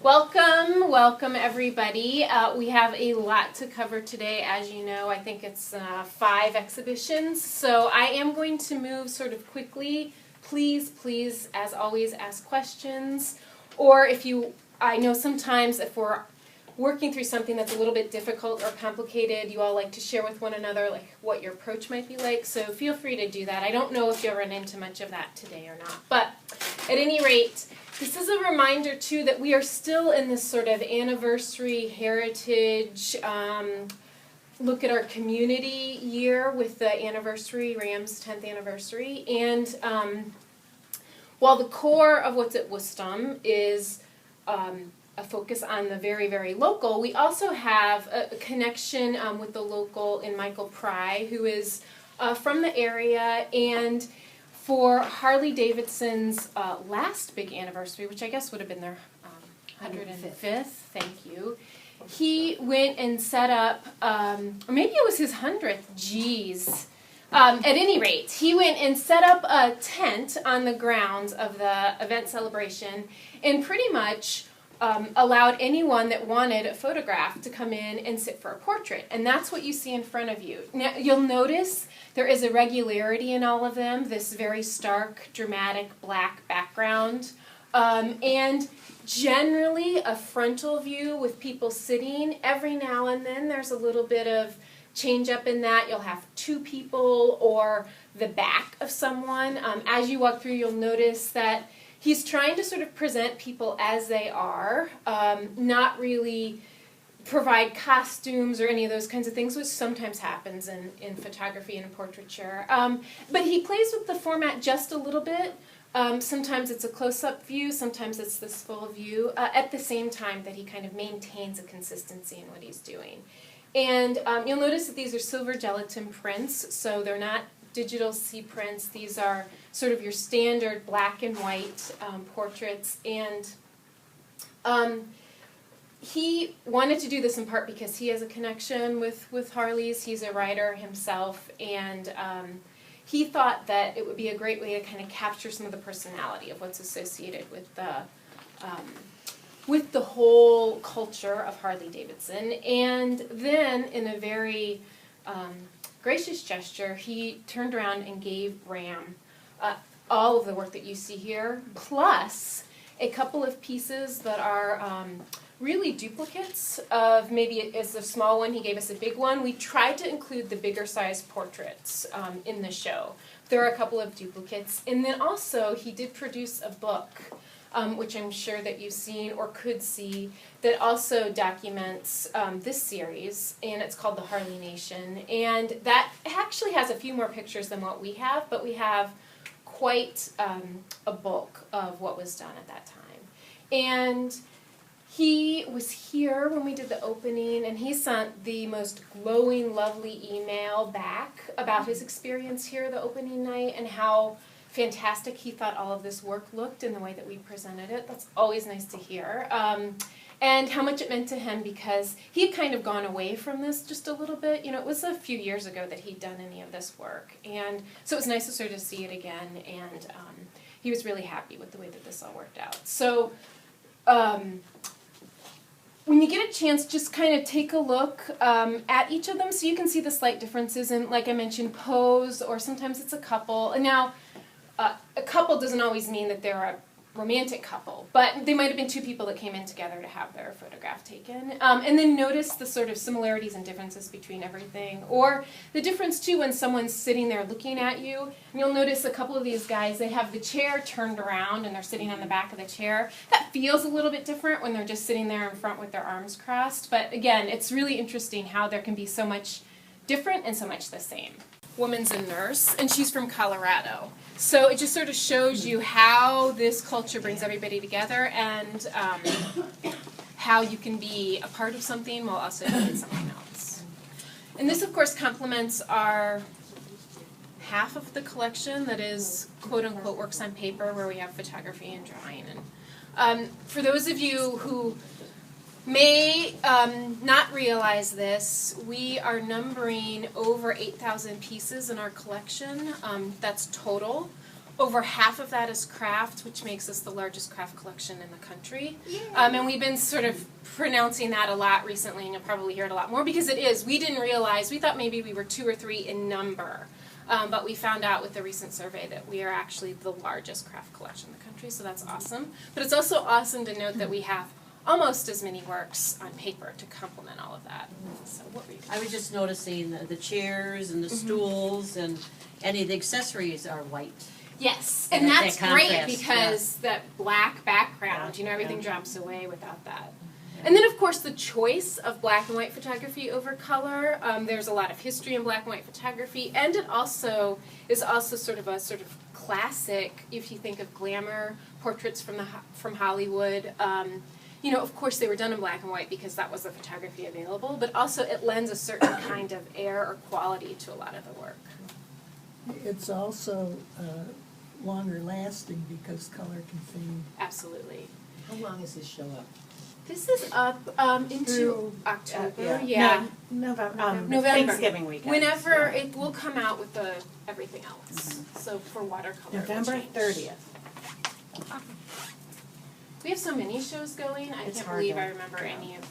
Welcome everybody. We have a lot to cover today. As you know, I think it's 5 exhibitions, so I am going to move sort of quickly. Please, as always, ask questions. Or I know sometimes if we're working through something that's a little bit difficult or complicated, you all like to share with one another like what your approach might be like, so feel free to do that. I don't know if you'll run into much of that today or not, but at any rate, this is a reminder too that we are still in this sort of anniversary heritage look at our community year with the anniversary, Ram's 10th anniversary, and while the core of what's at Wisdom is a focus on the very, very local, we also have a connection with the local in Michael Pry, who is from the area, and for Harley-Davidson's last big anniversary, which I guess would have been their 105th, thank you, he went and set up, or maybe it was his 100th, geez. At any rate, he went and set up a tent on the grounds of the event celebration and pretty much allowed anyone that wanted a photograph to come in and sit for a portrait. And that's what you see in front of you. Now, you'll notice there is a regularity in all of them, this very stark, dramatic black background, and generally a frontal view with people sitting. Every now and then there's a little bit of change up in that. You'll have 2 people or the back of someone. As you walk through, you'll notice that he's trying to sort of present people as they are, not really provide costumes or any of those kinds of things, which sometimes happens in photography and in portraiture. But he plays with the format just a little bit. Sometimes it's a close-up view, sometimes it's this full view, at the same time that he kind of maintains a consistency in what he's doing. And you'll notice that these are silver gelatin prints, so they're not digital C prints. These are sort of your standard black and white portraits, and he wanted to do this in part because he has a connection with Harleys. He's a writer himself, and he thought that it would be a great way to kind of capture some of the personality of what's associated with the whole culture of Harley-Davidson. And then, in a very gracious gesture, he turned around and gave Ram all of the work that you see here, plus a couple of pieces that are really duplicates of, maybe it's a small one, he gave us a big one. We tried to include the bigger size portraits in the show. There are a couple of duplicates. And then also he did produce a book, which I'm sure that you've seen or could see, that also documents this series, and it's called The Harley Nation. And that actually has a few more pictures than what we have, but we have quite a bulk of what was done at that time. And he was here when we did the opening, and he sent the most glowing, lovely email back about his experience here the opening night and how fantastic he thought all of this work looked in the way that we presented it. That's always nice to hear. And how much it meant to him, because he had kind of gone away from this just a little bit. You know, it was a few years ago that he'd done any of this work. And so it was nice to sort of see it again, and he was really happy with the way that this all worked out. So when you get a chance, just kind of take a look at each of them so you can see the slight differences in, like I mentioned, pose, or sometimes it's a couple. And now, a couple doesn't always mean that they're a romantic couple, but they might have been 2 people that came in together to have their photograph taken. And then notice the sort of similarities and differences between everything, or the difference too when someone's sitting there looking at you. And you'll notice a couple of these guys, they have the chair turned around and they're sitting on the back of the chair. That feels a little bit different when they're just sitting there in front with their arms crossed, but again, it's really interesting how there can be so much different and so much the same. Woman's a nurse, and she's from Colorado. So it just sort of shows you how this culture brings everybody together, and how you can be a part of something while also doing something else. And this, of course, complements our half of the collection that is quote-unquote works on paper, where we have photography and drawing. And for those of you who may not realize this, we are numbering over 8,000 pieces in our collection. That's total. Over half of that is craft, which makes us the largest craft collection in the country. And we've been sort of pronouncing that a lot recently, and you'll probably hear it a lot more, because it is. We didn't realize, we thought maybe we were 2 or 3 in number, but we found out with the recent survey that we are actually the largest craft collection in the country, so that's awesome. But it's also awesome to note that we have almost as many works on paper to complement all of that. So what were you I was just noticing the chairs and the stools and any of the accessories are white. Yes, And and that that's great contrast, because that black background, you know, everything Yeah. drops away without that. And then, of course, the choice of black and white photography over color. There's a lot of history in black and white photography, and it also is also sort of classic. If you think of glamour portraits from Hollywood, you know, of course, they were done in black and white because that was the photography available. But also, it lends a certain kind of air or quality to a lot of the work. It's also longer lasting because color can fade. Absolutely. How long is this show up? This is up into Through, October. Yeah. No, November. Thanksgiving weekend. Whenever it will come out with everything else. So for watercolor. it will November change. 30th. We have so many shows going. I It's can't hard believe to I remember go. any of